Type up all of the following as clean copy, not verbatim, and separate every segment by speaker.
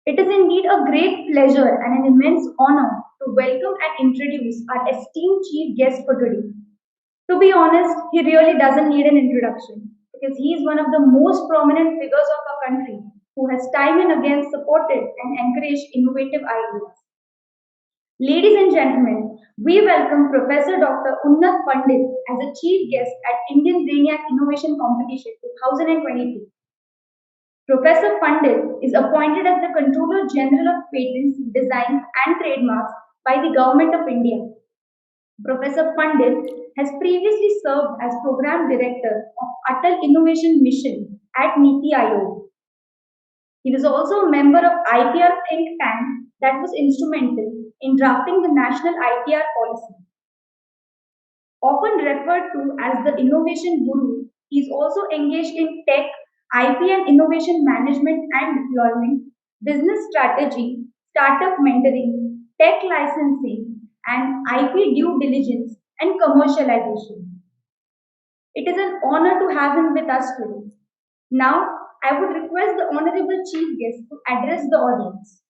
Speaker 1: It is indeed a great pleasure and an immense honor to welcome and introduce our esteemed chief guest for today. To be honest, he really doesn't need an introduction because he is one of the most prominent figures of our country who has time and again supported and encouraged innovative ideas. Ladies and gentlemen, we welcome Professor Dr. Unnat Pandit as a chief guest at Indian Brainiac Innovation Competition 2022. Professor Pandit is appointed as the Controller General of Patents, Designs and Trademarks by the Government of India. Professor Pandit has previously served as Program Director of Atal Innovation Mission at Niti Aayog. He was also a member of IPR think tank that was instrumental in drafting the national IPR policy. Often referred to as the innovation guru, he is also engaged in tech, IP and innovation management and deployment, business strategy, startup mentoring, tech licensing, and IP due diligence and commercialization. It is an honor to have him with us today. Now, I would request the Honorable Chief Guest to address the audience.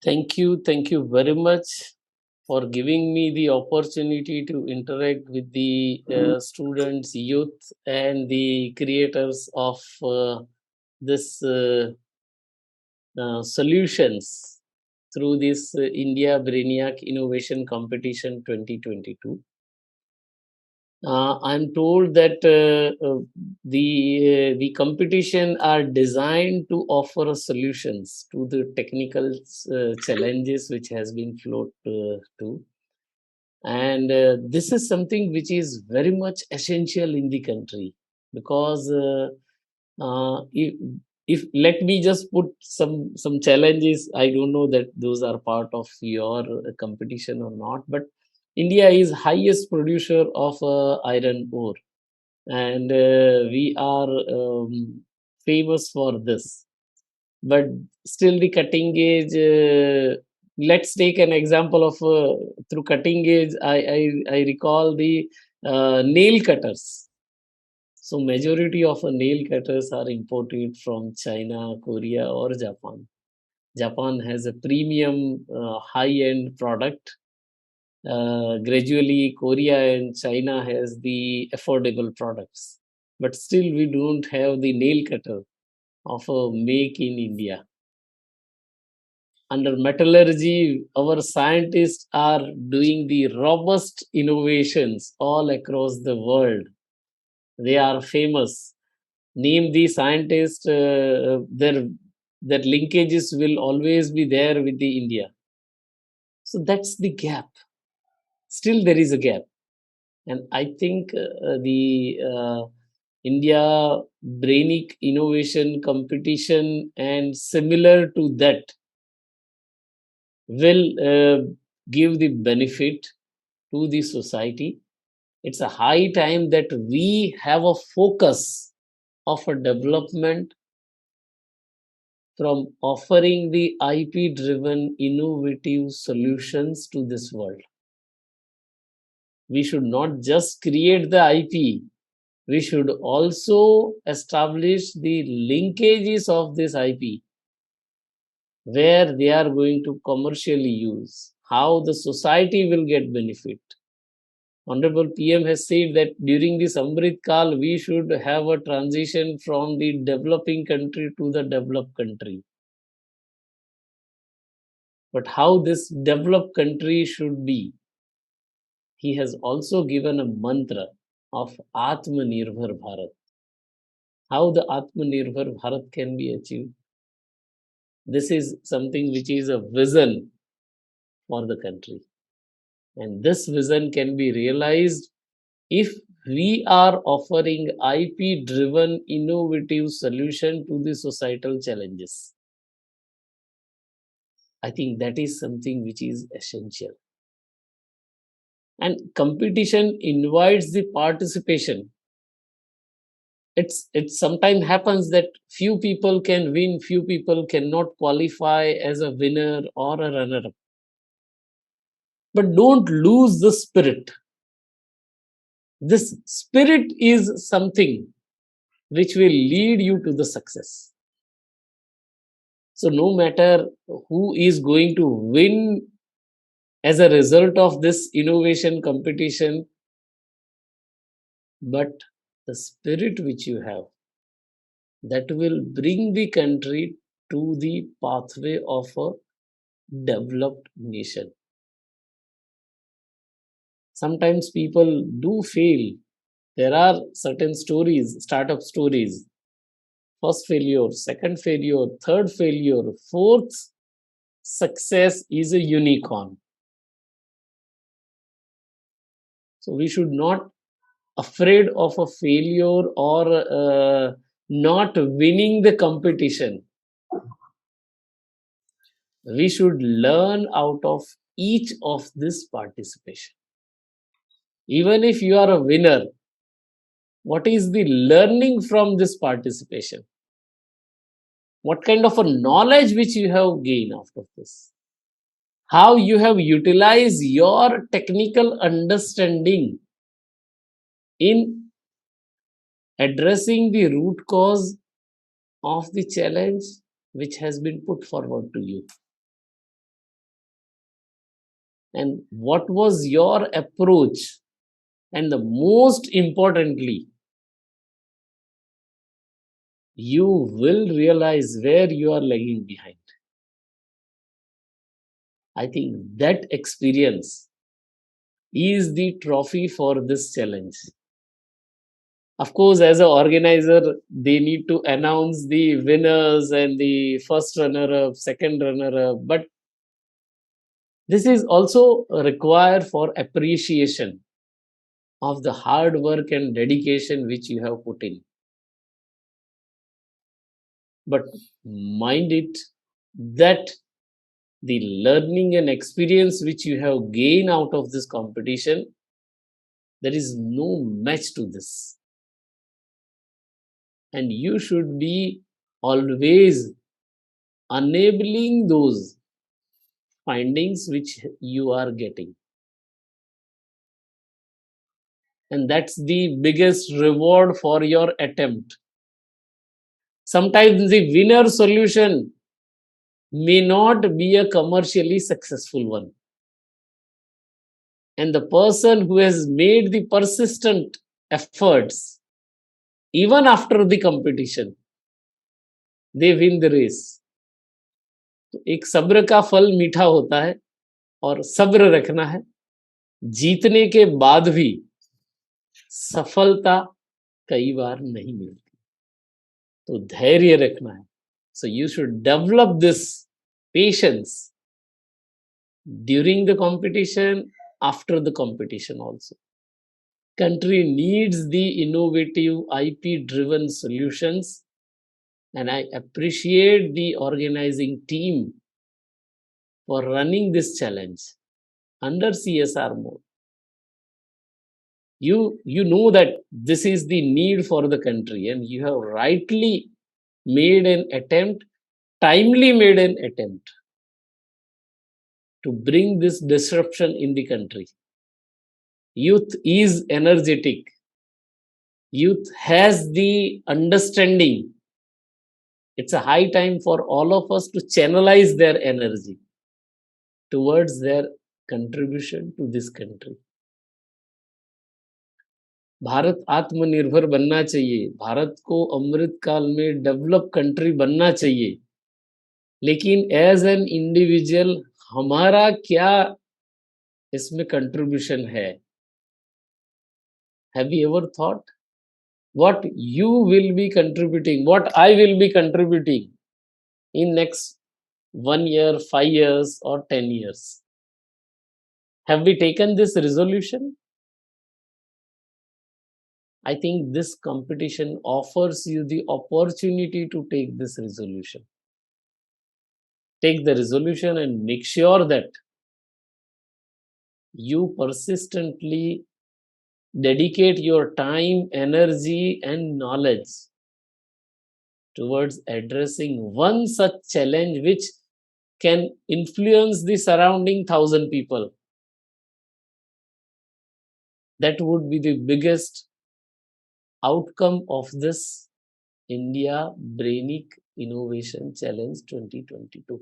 Speaker 2: Thank you very much for giving me the opportunity to interact with the students, youth, and the creators of this solutions through this India Brainiac Innovation Competition 2022. I'm told that the competition are designed to offer solutions to the technical challenges which has been float to, and this is something which is very much essential in the country because if let me just put some challenges. I don't know that those are part of your competition or not, but India is highest producer of iron ore, and we are famous for this. But still, the cutting edge. Let's take an example of through cutting edge. I recall the nail cutters. So majority of nail cutters are imported from China, Korea, or Japan. Japan has a premium high-end product. Gradually, Korea and China has the affordable products. But still, we don't have the nail cutter of a make in India. Under metallurgy, our scientists are doing the robust innovations all across the world. They are famous. Name the scientists, their linkages will always be there with the India. So that's the gap. Still, there is a gap, and I think the India Brainic Innovation Competition and similar to that will give the benefit to the society. It's a high time that we have a focus of a development from offering the IP driven innovative solutions to this world. We should not just create the IP, we should also establish the linkages of this IP, where they are going to commercially use, how the society will get benefit. Honorable PM has said that during this Amrit Kal, we should have a transition from the developing country to the developed country. But how this developed country should be? he has also given a mantra of Atmanirbhar Bharat. How the Atmanirbhar Bharat can be achieved? This is something which is a vision for the country. And this vision can be realized if we are offering IP driven innovative solution to the societal challenges. I think that is something which is essential. And competition invites the participation. It sometimes happens that few people can win, few people cannot qualify as a winner or a runner up. But don't lose the spirit. This spirit is something which will lead you to the success. So no matter who is going to win as a result of this innovation competition, but the spirit which you have, that will bring the country to the pathway of a developed nation. Sometimes people do fail. There are certain stories, startup stories. First failure, second failure, third failure, fourth success is a unicorn. So we should not afraid of a failure or not winning the competition. We should learn out of each of this participation. Even if you are a winner, what is the learning from this participation? What kind of a knowledge which you have gained out of this? How you have utilized your technical understanding in addressing the root cause of the challenge which has been put forward to you. And what was your approach? And the most importantly, you will realize where you are lagging behind. I think that experience is the trophy for this challenge. Of course, as an organizer, they need to announce the winners and the first runner up, second runner up, but this is also required for appreciation of the hard work and dedication which you have put in. But mind it that the learning and experience which you have gained out of this competition, there is no match to this. And you should be always enabling those findings which you are getting. And that's the biggest reward for your attempt. Sometimes the winner solution may not be a commercially successful one. And the person who has made the persistent efforts, even after the competition, they win the race. तो एक सब्र का फल मीठा होता है और सब्र रखना है. जीतने के बाद भी सफलता कई बार नहीं मिलती, तो धैर्य रखना है. So you should develop this patience during the competition, after the competition also. Country needs the innovative IP driven solutions, and I appreciate the organizing team for running this challenge under CSR mode. You know that this is the need for the country, and you have rightly made an attempt, timely made an attempt to bring this disruption in the country. Youth is energetic. Youth has the understanding. It's a high time for all of us to channelize their energy towards their contribution to this country. Bharat आत्मनिर्भर बनना चाहिए, भारत को अमृत काल में develop country बनना चाहिए, लेकिन as an individual हमारा क्या इसमें कंट्रीब्यूशन है? Have you ever thought what you will be contributing, what I will be contributing in next 1 year, 5 years, or 10 years? Have we taken this resolution? I think this competition offers you the opportunity to take this resolution. Take the resolution and make sure that you persistently dedicate your time, energy, and knowledge towards addressing one such challenge which can influence the surrounding thousand people. That would be the biggest outcome of this India Brainic Innovation Challenge 2022.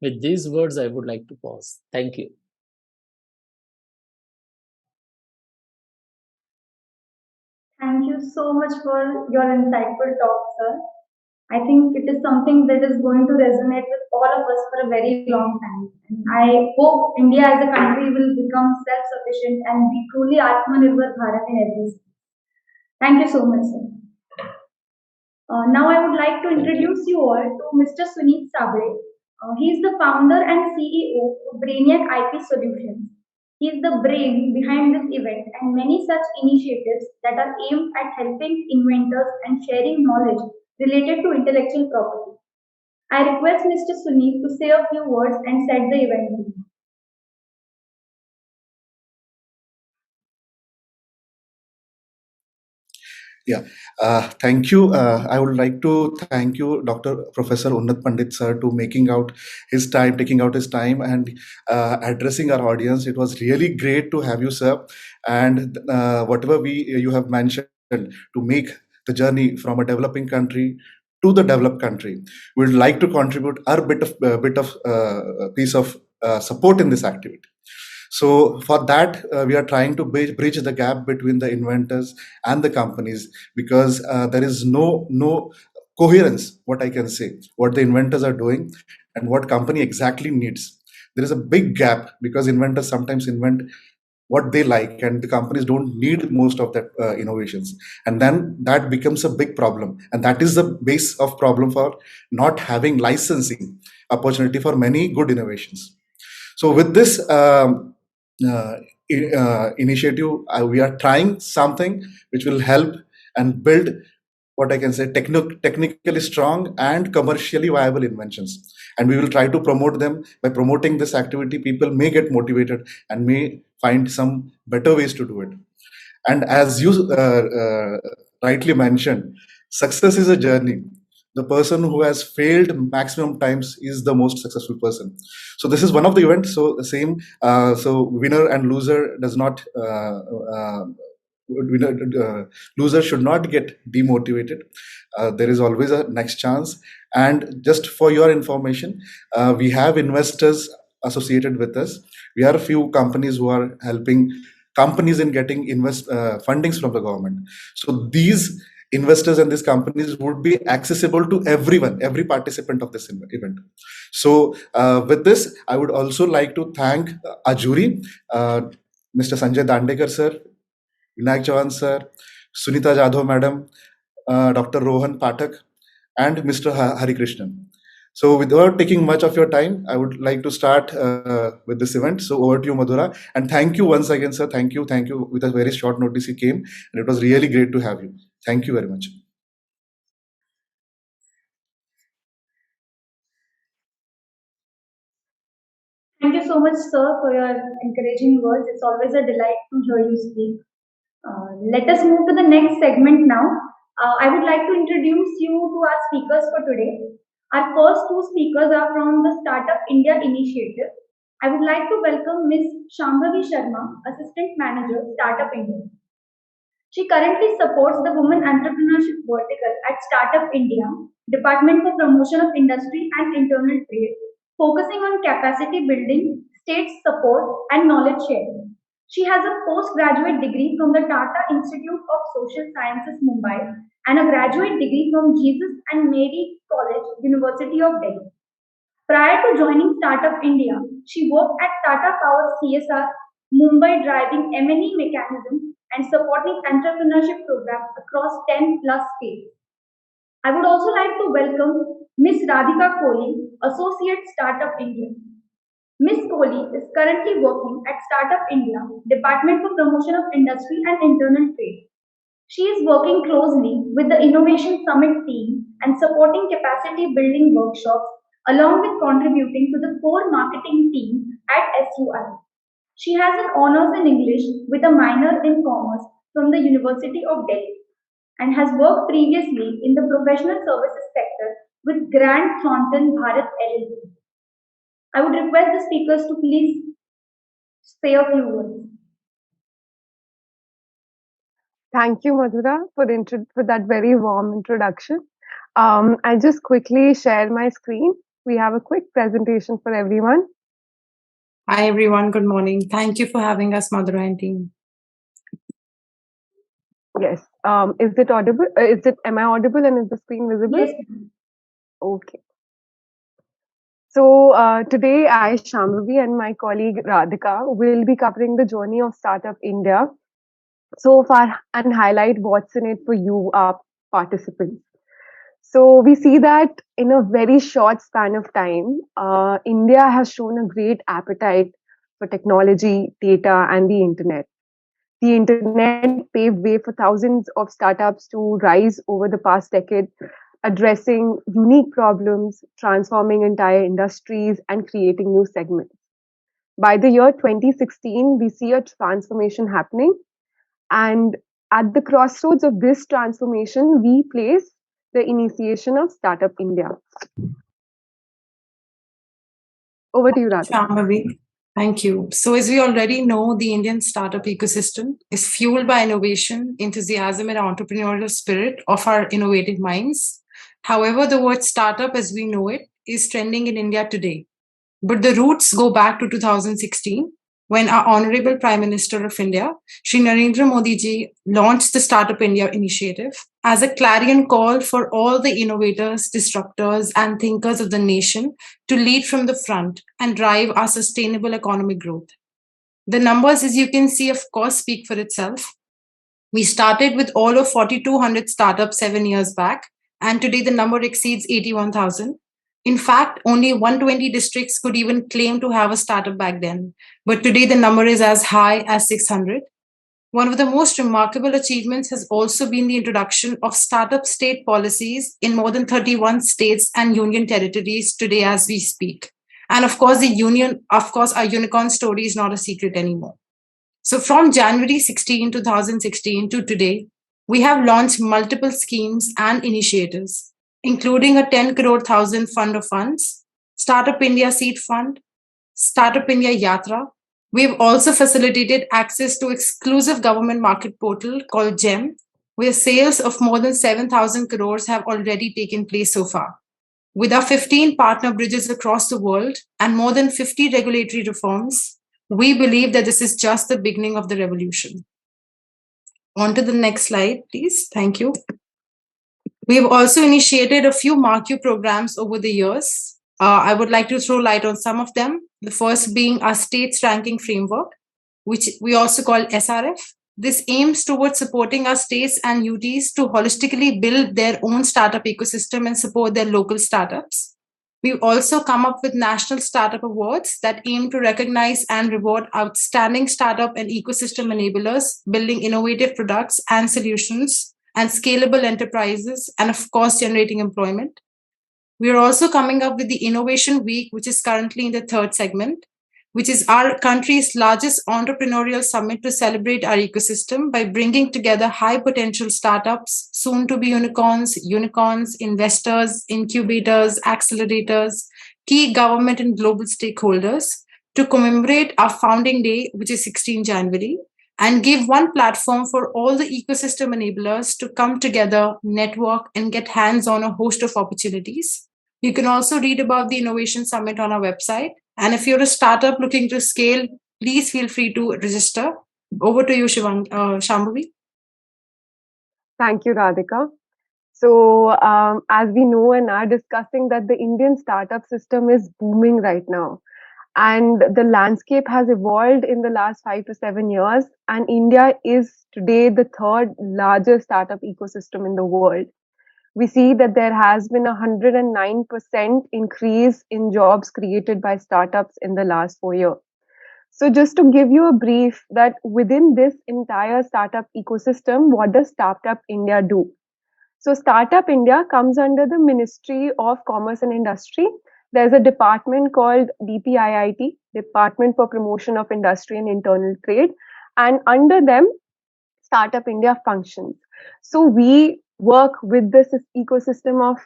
Speaker 2: With these words, I would like to pause. Thank you.
Speaker 1: Thank you so much for your insightful talk, sir. I think it is something that is going to resonate with all of us for a very long time. And I hope India as a country will become self-sufficient and be truly Atmanirbhar Bharat in every sense. Thank you so much, sir. Now I would like to
Speaker 2: Thank you.
Speaker 1: introduce you all to Mr. Suneet Sabre. He is the founder and CEO of Brainiac IP Solutions. He is the brain behind this event and many such initiatives that are aimed at helping inventors and sharing knowledge related to intellectual property. I request Mr. Suneet to say a few words and set the event.
Speaker 3: Yeah, thank you. I would like to thank you, Dr. Professor Unnat Pandit sir, to making out his time, taking out his time, and addressing our audience. It was really great to have you, sir. And whatever we you have mentioned to make the journey from a developing country to the developed country, we would like to contribute our bit of piece of support in this activity. So for that, we are trying to bridge the gap between the inventors and the companies, because there is no coherence. What I can say, what the inventors are doing, and what company exactly needs. There is a big gap because inventors sometimes invent what they like, and the companies don't need most of that innovations, and then that becomes a big problem, and that is the base of problem for not having licensing opportunity for many good innovations. So with this uh, initiative, we are trying something which will help and build what I can say technically strong and commercially viable inventions. And we will try to promote them. By promoting this activity, people may get motivated and may find some better ways to do it. And as you rightly mentioned, success is a journey. The person who has failed maximum times is the most successful person. So this is one of the events. So the same. So winner and loser does not. Winner, loser should not get demotivated. There is always a next chance. And just for your information, we have investors associated with us. We are a few companies who are helping companies in getting invest fundings from the government. So these investors and these companies would be accessible to everyone, every participant of this event. So with this, I would also like to thank our jury, Mr. Sanjay Dandekar sir, Vinayak Chavan sir, Sunita Jadhav madam, Dr. Rohan Pathak, and Mr. Hari Krishnan. So, without taking much of your time, I would like to start with this event. So, over to you, Madhura. And thank you once again, sir. Thank you. With a very short notice, you came, and it was really great to have you. Thank you very much.
Speaker 1: Thank you so much, sir, for your encouraging words. It's always a delight to hear you speak. Let us move to the next segment now. I would like to introduce you to our speakers for today. Our first two speakers are from the Startup India initiative. I would like to welcome Ms. Shambhavi Sharma, Assistant Manager, Startup India. She currently supports the Women Entrepreneurship Vertical at Startup India, Department for Promotion of Industry and Internal Trade, focusing on capacity building, state support, and knowledge sharing. She has a postgraduate degree from the Tata Institute of Social Sciences, Mumbai, and a graduate degree from Jesus and Mary College, University of Delhi. Prior to joining Startup India, she worked at Tata Power CSR, Mumbai driving M&E mechanism and supporting entrepreneurship programs across 10 plus states. I would also like to welcome Ms. Radhika Kohli, Associate Startup India. Ms. Kohli is currently working at Startup India, Department for Promotion of Industry and Internal Trade. She is working closely with the Innovation Summit team and supporting capacity building workshops along with contributing to the core marketing team at SUI. She has an honors in English with a minor in commerce from the University of Delhi and has worked previously in the professional services sector with Grant Thornton Bharat LLP. I would request the speakers to please say a few words.
Speaker 4: Thank you, Madhura, for that very warm introduction. I'll just quickly share my screen. We have a quick presentation for everyone.
Speaker 5: Hi, everyone. Good morning. Thank you for having us, Madhura and team.
Speaker 4: Yes. Is it audible? Am I audible and is the screen visible?
Speaker 1: Yes.
Speaker 4: Okay. So today I, Shambhavi, and my colleague Radhika will be covering the journey of Startup India so far and highlight what's in it for you, our participants. So we see that in a very short span of time, India has shown a great appetite for technology, data, and the internet. The internet paved way for thousands of startups to rise over the past decade, addressing unique problems, transforming entire industries, and creating new segments. By the year 2016, we see a transformation happening. And at the crossroads of this transformation, we place the initiation of Startup India. Over to you, Radha.
Speaker 5: Shambhavi. Thank you. So, as we already know, the Indian startup ecosystem is fueled by innovation, enthusiasm, and entrepreneurial spirit of our innovative minds. However, the word startup as we know it is trending in India today. But the roots go back to 2016 when our Honorable Prime Minister of India, Shri Narendra Modi ji, launched the Startup India initiative as a clarion call for all the innovators, disruptors, and thinkers of the nation to lead from the front and drive our sustainable economic growth. The numbers, as you can see, of course, speak for itself. We started with all of 4,200 startups 7 years back, and today the number exceeds 81,000. In fact, only 120 districts could even claim to have a startup back then, but today the number is as high as 600. One of the most remarkable achievements has also been the introduction of startup state policies in more than 31 states and union territories today as we speak. And of course, our unicorn story is not a secret anymore. So from January 2016 to today, we have launched multiple schemes and initiatives, including a 10 crore thousand fund of funds, Startup India Seed Fund, Startup India Yatra. We've also facilitated access to exclusive government market portal called GEM, where sales of more than 7,000 crores have already taken place so far. With our 15 partner bridges across the world and more than 50 regulatory reforms, we believe that this is just the beginning of the revolution. On to the next slide, please. Thank you. We have also initiated a few MarQ programs over the years. I would like to throw light on some of them. The first being our states ranking framework, which we also call SRF. This aims towards supporting our states and UTs to holistically build their own startup ecosystem and support their local startups. We've also come up with national startup awards that aim to recognize and reward outstanding startup and ecosystem enablers, building innovative products and solutions and scalable enterprises, and of course, generating employment. We are also coming up with the Innovation Week, which is currently in the third segment, which is our country's largest entrepreneurial summit to celebrate our ecosystem by bringing together high potential startups, soon to be unicorns, investors, incubators, accelerators, key government and global stakeholders to commemorate our founding day, which is 16 January, and give one platform for all the ecosystem enablers to come together, network, and get hands on a host of opportunities. You can also read about the Innovation Summit on our website. And if you're a startup looking to scale, please feel free to register. Over to you, Shambhavi.
Speaker 4: Thank you, Radhika. So, as we know and are discussing that the Indian startup system is booming right now. And the landscape has evolved in the last 5 to 7 years, and India is today the third largest startup ecosystem in the world. We see that there has been a 109% increase in jobs created by startups in the last 4 years. So, just to give you a brief, that within this entire startup ecosystem, what does Startup India do? So, Startup India comes under the Ministry of Commerce and Industry. There's a department called DPIIT, Department for Promotion of Industry and Internal Trade, and under them, Startup India functions. So we work with this ecosystem of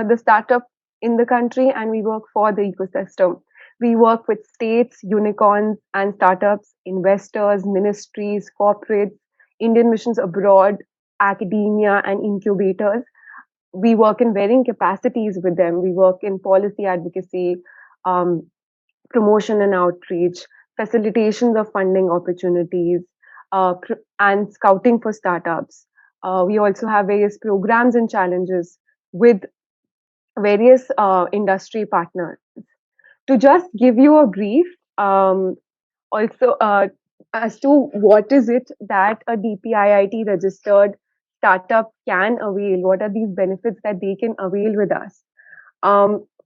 Speaker 4: the startup in the country, and we work for the ecosystem. We work with states, unicorns, and startups, investors, ministries, corporates, Indian missions abroad, academia, and incubators. We work in varying capacities with them. We work in policy advocacy, um, promotion and outreach, facilitations of funding opportunities, and scouting for startups. We also have various programs and challenges with various industry partners. To just give you a brief, also as to what is it that a DPIIT registered startup can avail, what are these benefits that they can avail with us.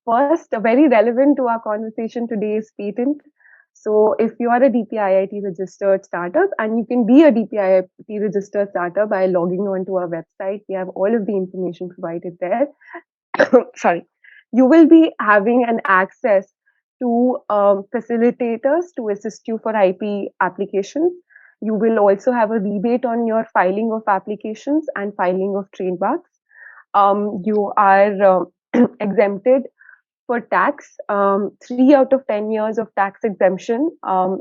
Speaker 4: First, very relevant to our conversation today is patent. So, if you are a DPIIT registered startup, and you can be a DPIIT registered startup by logging on to our website, we have all of the information provided there. Sorry, you will be having an access to facilitators to assist you for IP applications. You will also have a rebate on your filing of applications and filing of trademarks. You are exempted for tax. 3 out of 10 years of tax exemption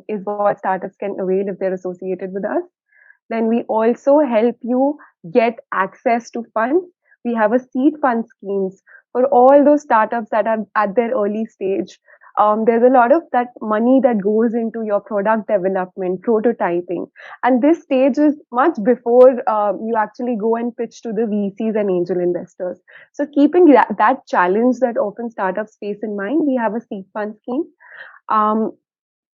Speaker 4: is what startups can avail if they're associated with us. Then we also help you get access to funds. We have a seed fund schemes for all those startups that are at their early stage. There's a lot of that money that goes into your product development, prototyping. And this stage is much before you actually go and pitch to the VCs and angel investors. So keeping that challenge that often startups face in mind, we have a seed fund scheme. Um,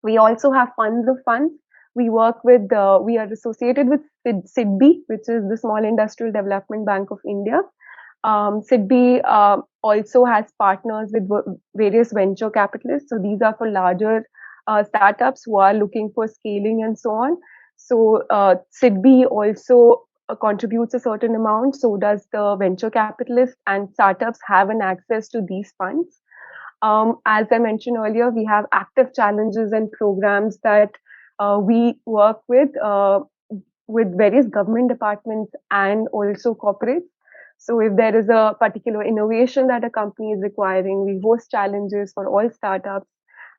Speaker 4: we also have funds of funds. We work with, we are associated with SIDBI, which is the Small Industrial Development Bank of India. SIDBI also has partners with various venture capitalists. So these are for larger startups who are looking for scaling and so on. So SIDBI also contributes a certain amount. So does the venture capitalist, and startups have an access to these funds. As I mentioned earlier, we have active challenges and programs that we work with various government departments and also corporates. So if there is a particular innovation that a company is requiring, we host challenges for all startups,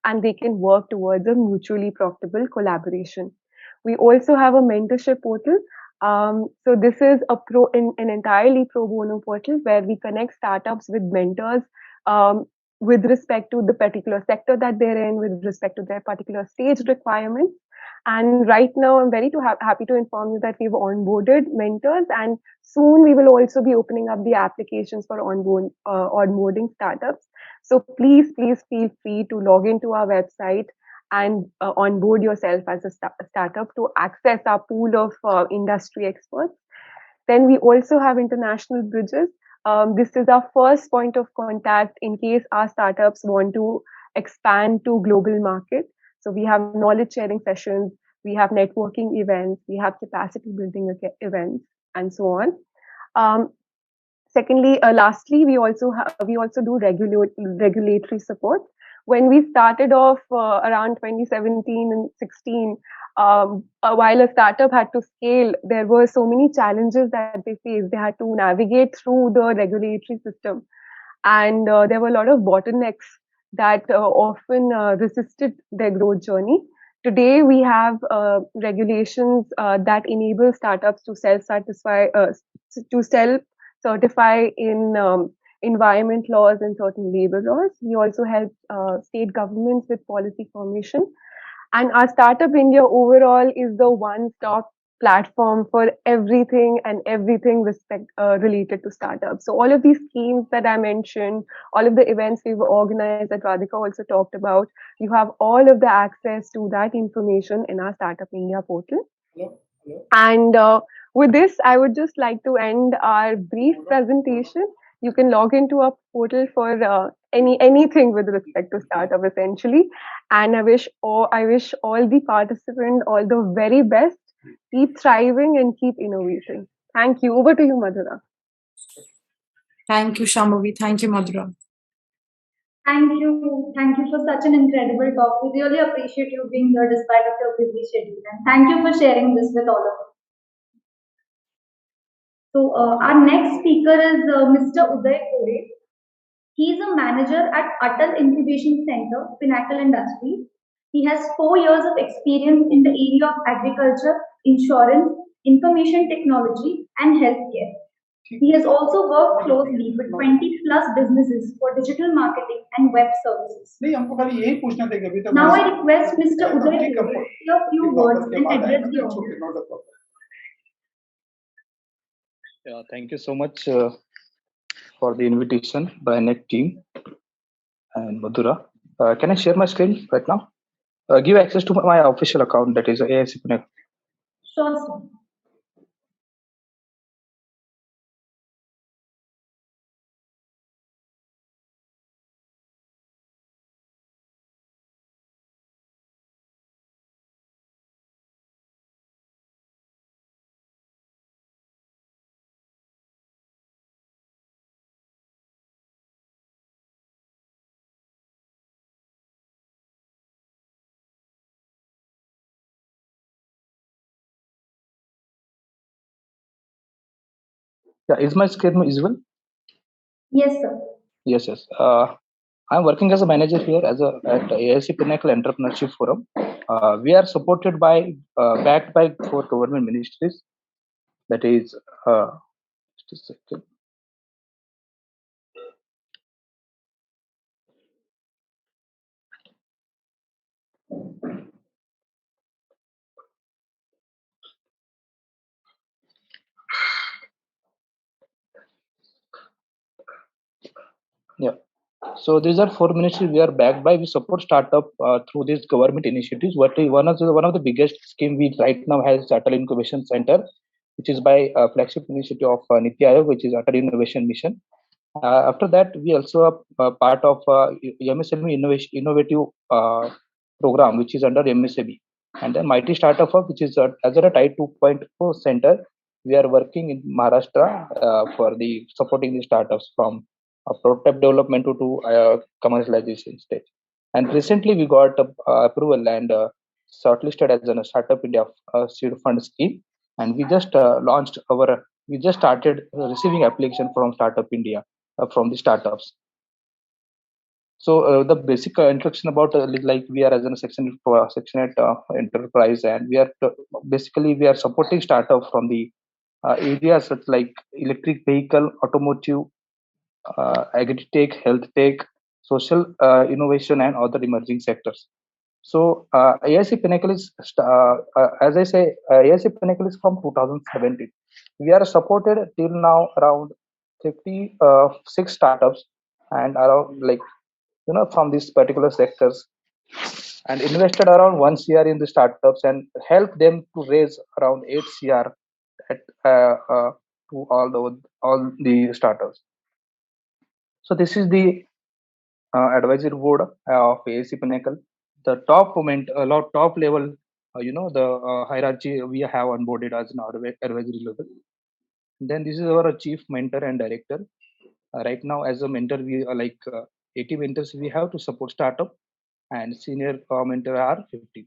Speaker 4: and they can work towards a mutually profitable collaboration. We also have a mentorship portal. So this is an entirely pro bono portal where we connect startups with mentors with respect to the particular sector that they're in, with respect to their particular stage requirements. And right now, I'm very happy to inform you that we've onboarded mentors, and soon we will also be opening up the applications for onboarding startups. So please feel free to log into our website and onboard yourself as a startup to access our pool of industry experts. Then we also have international bridges. This is our first point of contact in case our startups want to expand to global market. So we have knowledge sharing sessions, we have networking events, we have capacity building events, and so on. Lastly, we also do regulatory support. When we started off around 2017 and 16, while a startup had to scale, there were so many challenges that they faced. They had to navigate through the regulatory system, and there were a lot of bottlenecks that often resisted their growth journey. Today, we have regulations that enable startups to self-certify in environment laws and certain labor laws. We also help state governments with policy formation. And our Startup India overall is the one-stop platform for everything and everything related to startups. So all of these schemes that I mentioned, all of the events we've organized that Radhika also talked about, you have all of the access to that information in our Startup India portal. And with this, I would just like to end our brief presentation. You can log into our portal for anything with respect to startup, essentially. And I wish all the participants all the very best. Keep thriving and keep innovating. Thank you. Over to you, Madhura.
Speaker 5: Thank you, Shambhavi. Thank you, Madhura.
Speaker 1: Thank you. Thank you for such an incredible talk. We really appreciate you being here despite of your busy schedule. And thank you for sharing this with all of us. So our next speaker is Mr. Uday Kore. He is a manager at Atal Incubation Center, Pinnacle Industries. He has 4 years of experience in the area of agriculture, insurance, information technology, and healthcare. He has also worked closely with 20 plus businesses for digital marketing and web services. Now I request Mr. Uday Kore to say a few words and address the audience.
Speaker 6: Yeah, thank you so much for the invitation, Brainiac team and Madhura. Can I share my screen right now? Give access to my official account, that is AIC Connect.
Speaker 1: Sure, sir.
Speaker 6: Yeah, is my screen visible?
Speaker 1: Yes, sir.
Speaker 6: Yes, yes. I'm working as a manager here at AIC Pinnacle Entrepreneurship Forum. We are supported by, backed by 4 government ministries. That is, just a second. Yeah. So these are 4 ministries we are backed by. We support startup through these government initiatives. One of the biggest scheme we right now has Atal Incubation Center, which is by flagship initiative of Niti Aayog, which is Atal Innovation Mission. After that, we also are part of MSME Innovative program, which is under MSME, and then Mighty Startup Hub, which is as a Type 2.0 center. We are working in Maharashtra for the supporting the startups from prototype development to commercialization stage. And recently, we got approval and shortlisted as a Startup India seed fund scheme, and we just started receiving application from Startup India from the startups. So the basic introduction about like we are as a section 8 enterprise, and basically we are supporting startup from the areas such like electric vehicle, automotive, agri-tech, health tech, social innovation, and other emerging sectors. So AIC Pinnacle is, as I say, AIC Pinnacle is from 2017. We are supported till now around 56 startups and around from these particular sectors, and invested around 1 CR in the startups and helped them to raise around 8 CR at, to all the startups. So this is the advisory board of AIC Pinnacle. The top level, the hierarchy we have onboarded as an advisory level. Then this is our chief mentor and director. Right now, as a mentor, we are 80 mentors we have to support startup, and senior mentor are 50.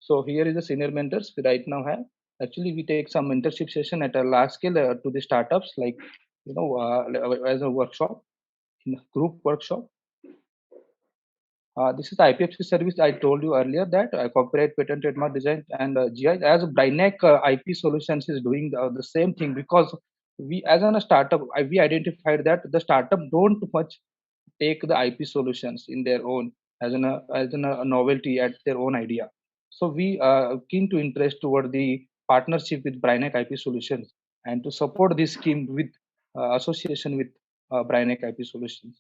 Speaker 6: So here is the senior mentors we right now have. Actually, we take some mentorship session at a large scale to the startups, as a workshop, in a group workshop. This is the IPFC service I told you earlier that copyright, patent, trademark, design, and GI. As Brainiac IP Solutions is doing the same thing, because we, as a startup, we identified that the startup don't much take the IP solutions in their own. as a novelty at their own idea. So we keen to interest toward the partnership with Brainiac IP Solutions and to support this scheme with association with Brainiac IP Solutions.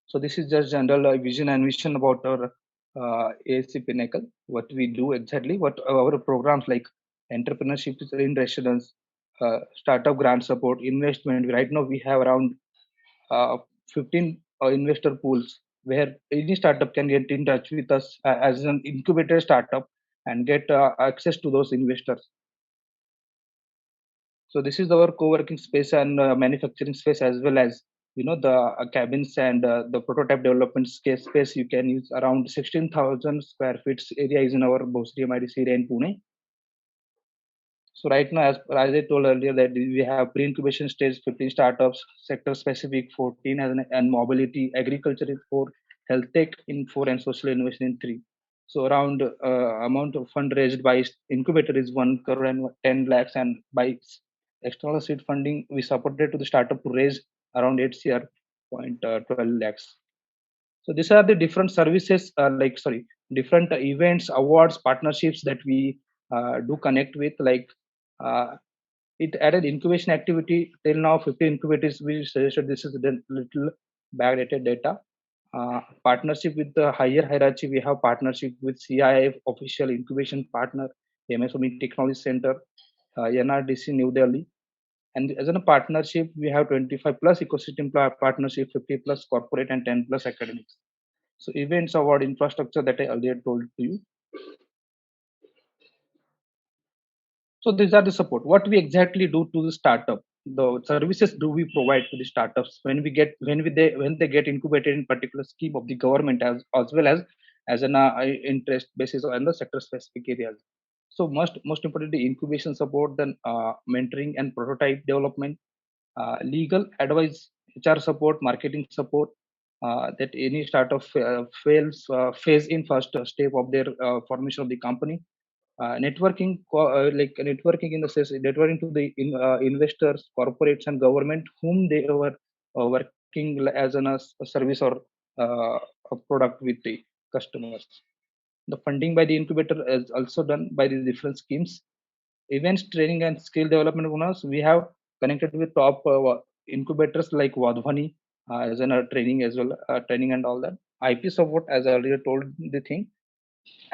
Speaker 6: So this is just general vision and mission about our ASC Pinnacle, what we do exactly, what our programs like entrepreneurship in residence, startup grant support, investment. Right now we have around 15 investor pools where any startup can get in touch with us as an incubator startup and get access to those investors. So this is our co-working space and manufacturing space, as well as the cabins and the prototype development space. You can use around 16,000 square feet area is in our Bhosri MIDC area in Pune. So right now, as I told earlier, that we have pre-incubation stage 15 startups, sector specific 14, and mobility, agriculture is 4, health tech in 4, and social innovation in 3. So around amount of fund raised by incubator is 1 crore and 10 lakhs, and by external seed funding we supported to the startup to raise around 8 cr point 12 lakhs. So these are the different services, different events, awards, partnerships that we do connect with. Like it added incubation activity till now 50 incubators. We suggested this is the little backdated data. Partnership with the higher hierarchy, we have partnership with CIF official incubation partner, MSOME Technology Center, NRDC New Delhi. And as a partnership, we have 25 plus ecosystem partnership, 50 plus corporate, and 10 plus academics. So events, award, infrastructure that I earlier told to you. So these are the support. What we exactly do to the startup, the services do we provide to the startups when they get incubated in particular scheme of the government, as well as an interest basis on the sector specific areas. So most importantly, incubation support, then mentoring and prototype development, legal advice, HR support, marketing support. That any startup fails phase in first step of their formation of the company. Networking in the sense networking to the investors, corporates, and government whom they were working as a service or a product with the customers. The funding by the incubator is also done by the different schemes. Events, training, and skill development bonus. We have connected with top incubators like Wadhwani as an training as well, training and all that. IP support, as I earlier told the thing.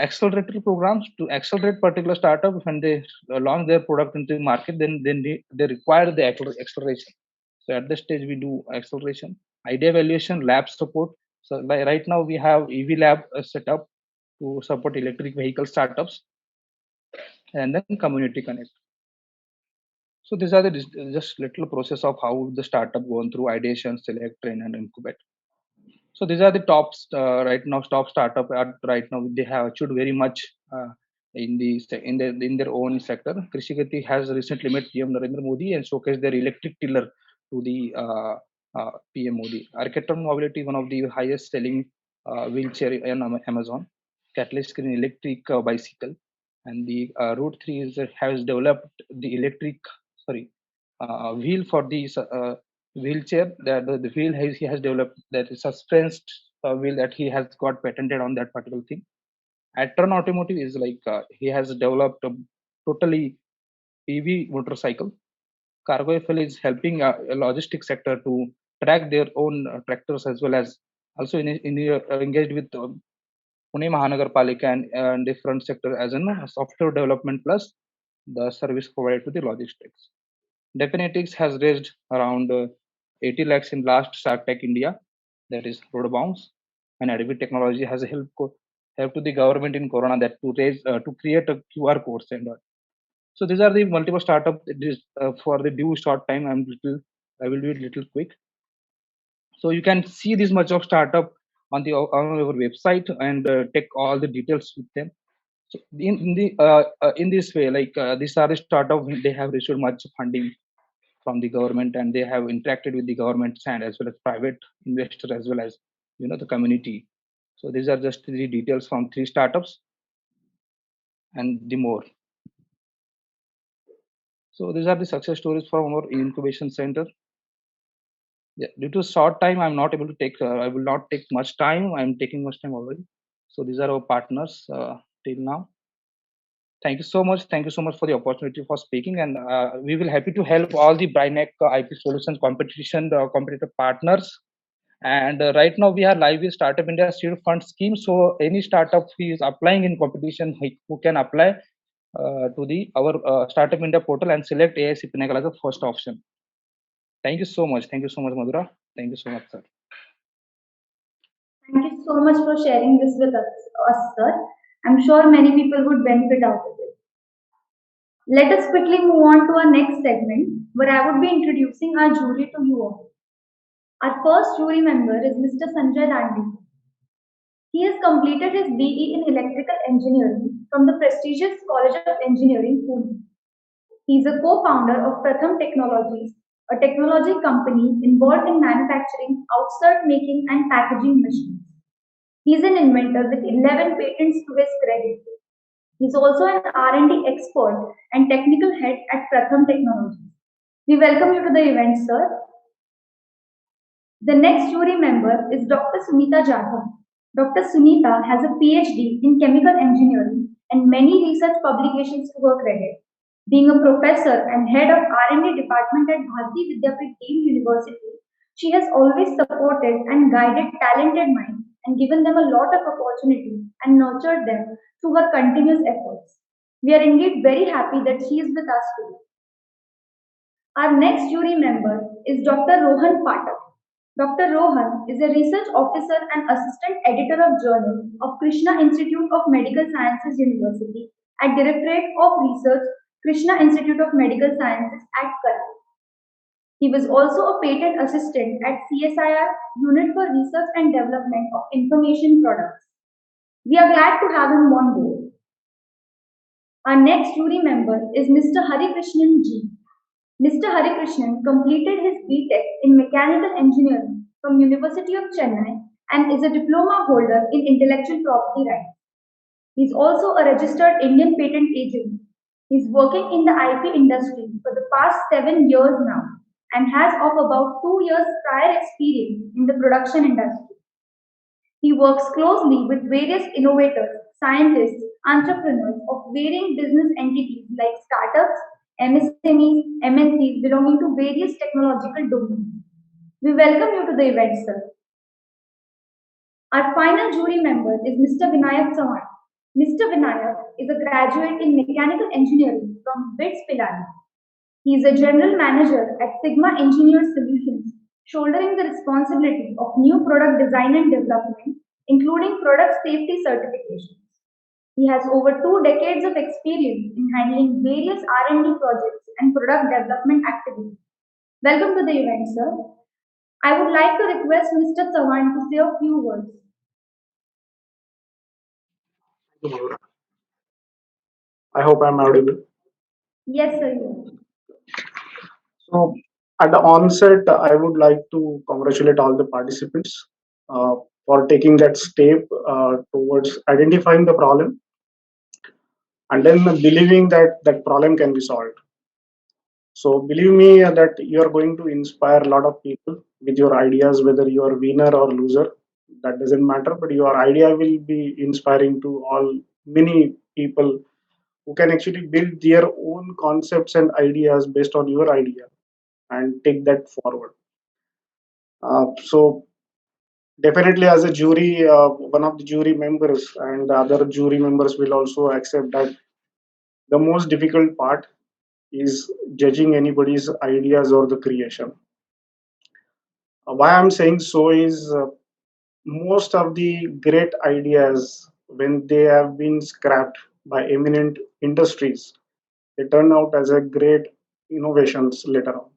Speaker 6: Accelerator programs to accelerate particular startup when they launch their product into the market, then they require the acceleration. So at this stage we do acceleration. Idea evaluation, lab support. So by right now we have EV lab set up to support electric vehicle startups, and then community connect. So these are the just little process of how the startup going through ideation, select, train, and incubate. So these are the tops right now. Top startup right now they have achieved very much in their own sector. Krishigati has recently met PM Narendra Modi and showcased their electric tiller to the PM Modi. Archeton Mobility, one of the highest selling wheelchair on Amazon. Catalyst Screen electric bicycle, and the Route 3 has developed the electric wheel for the wheelchair. The wheel he has developed, that is suspense wheel that he has got patented on that particular thing. Atron Automotive is like he has developed a totally EV motorcycle. Cargo FL is helping a logistics sector to track their own tractors, as well as also engaged with Pune Mahanagarpalika and different sector as in software development plus the service provided to the logistics. Definetics has raised around 80 lakhs in last Shark Tech India, that is road bounce, and Adobe technology has helped to the government in Corona that to raise to create a QR code sender. So these are the multiple startup. This for the due short time. I will do it little quick. So you can see this much of startup on our website and take all the details with them. So in this way, like these are the startup, they have received much funding from the government, and they have interacted with the government and as well as private investors, as well as the community. So these are just the details from 3 startups and the more. So these are the success stories from our incubation center. Yeah, due to short time, I'm not able to take. I will not take much time. I'm taking much time already. So these are our partners till now. Thank you so much. Thank you so much for the opportunity for speaking, and we will happy to help all the Brainiac IP Solutions competition competitor partners. And right now we are live with Startup India Seed Fund scheme. So any startup who is applying in competition, who can apply to the our Startup India portal and select AIC Pinnacle as the first option. Thank you so much. Thank you so much, Madhura. Thank you so much, sir.
Speaker 1: Thank you so much for sharing this with us, sir. I'm sure many people would benefit out of it. Let us quickly move on to our next segment, where I would be introducing our jury to you all. Our first jury member is Mr. Sanjay Dandi. He has completed his BE in Electrical Engineering from the prestigious College of Engineering, Pune. He is a co-founder of Pratham Technologies, a technology company involved in manufacturing outsert making and packaging machines. He is an inventor with 11 patents to his credit. He is also an R&D expert and technical head at Pratham Technologies. We welcome you to the event, sir. The next jury member is Dr. Sunita Jadhav. Dr. Sunita has a PhD in chemical engineering and many research publications to her credit. Being a professor and head of R&D department at Bharati Vidyapeeth Deemed University, she has always supported and guided talented minds and given them a lot of opportunity and nurtured them through her continuous efforts. We are indeed very happy that she is with us today. Our next jury member is Dr. Rohan Patak. Dr. Rohan is a research officer and assistant editor of Journal of Krishna Institute of Medical Sciences University at Directorate of Research, Krishna Institute of Medical Sciences at Karnal. He was also a patent assistant at CSIR Unit for Research and Development of Information Products. We are glad to have him on board. Our next jury member is Mr. Hari Krishnan G. Mr. Harikrishnan completed his BTech in Mechanical Engineering from University of Chennai and is a diploma holder in intellectual property rights. He is also a registered Indian patent agent. He is working in the IP industry for the past 7 years now and has of about 2 years prior experience in the production industry. He works closely with various innovators, scientists, entrepreneurs of varying business entities like startups, MSMEs, MNCs belonging to various technological domains. We welcome you to the event, sir. Our final jury member is Mr. Vinayak Chauhan. Mr. Vinayak is a graduate in mechanical engineering from BITS Pilani. He is a general manager at Sigma Engineering Solutions, shouldering the responsibility of new product design and development, including product safety certifications. He has over 2 decades of experience in handling various R&D projects and product development activities. Welcome to the event, sir. I would like to request Mr. Chauhan to say a few words.
Speaker 7: I hope I'm audible.
Speaker 1: Yes, sir. You.
Speaker 7: So, at the onset, I would like to congratulate all the participants for taking that step towards identifying the problem and then believing that that problem can be solved. So, believe me that you are going to inspire a lot of people with your ideas, whether you are winner or loser. That doesn't matter, but your idea will be inspiring to all many people who can actually build their own concepts and ideas based on your idea and take that forward. So definitely as a jury, one of the jury members and the other jury members will also accept that the most difficult part is judging anybody's ideas or the creation. Why I'm saying so is most of the great ideas, when they have been scrapped by eminent industries, they turn out as a great innovations later on.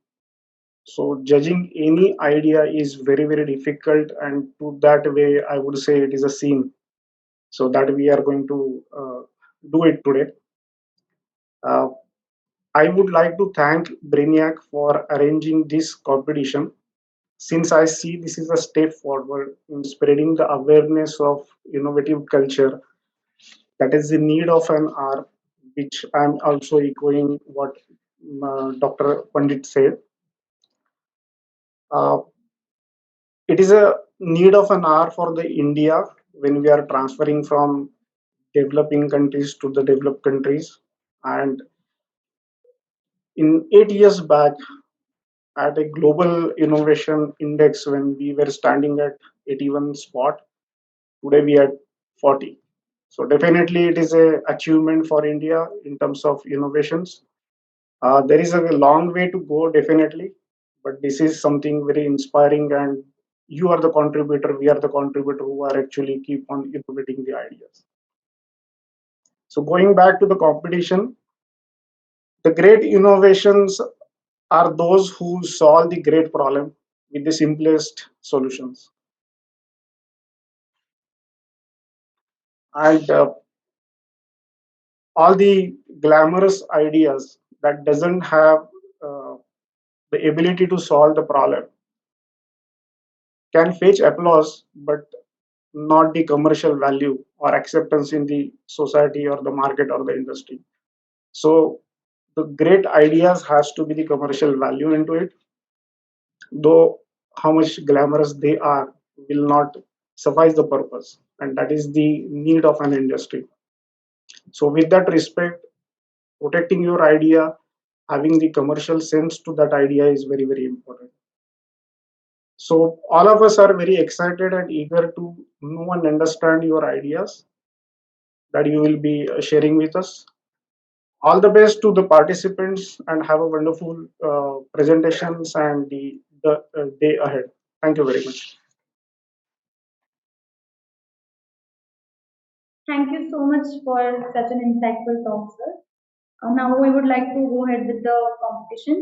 Speaker 7: So judging any idea is very, very difficult, and to that way, I would say it is a sin. So that we are going to do it today. Uh, I would like to thank Brainiac for arranging this competition, since I see this is a step forward in spreading the awareness of innovative culture that is the need of an hour, which I'm also echoing what Dr. Pandit said. It is a need of an hour for the India when we are transferring from developing countries to the developed countries. And in 8 years back, at a global innovation index, when we were standing at 81 spot, today we are 40. So definitely it is a achievement for India in terms of innovations. There is a long way to go, definitely, but this is something very inspiring, and you are the contributor, we are the contributor who are actually keep on innovating the ideas. So going back to the competition, the great innovations are those who solve the great problem with the simplest solutions. And all the glamorous ideas that doesn't have uh, the ability to solve the problem can fetch applause, but not the commercial value or acceptance in the society or the market or the industry. So the great ideas has to be the commercial value into it, though how much glamorous they are will not suffice the purpose, and that is the need of an industry. So with that respect, protecting your idea, having the commercial sense to that idea is very, very important. So all of us are very excited and eager to know and understand your ideas that you will be sharing with us. All the best to the participants and have a wonderful presentations and the day ahead. Thank you very much.
Speaker 1: Thank you so much for such an insightful talk, sir. Now we would like to go ahead with the competition.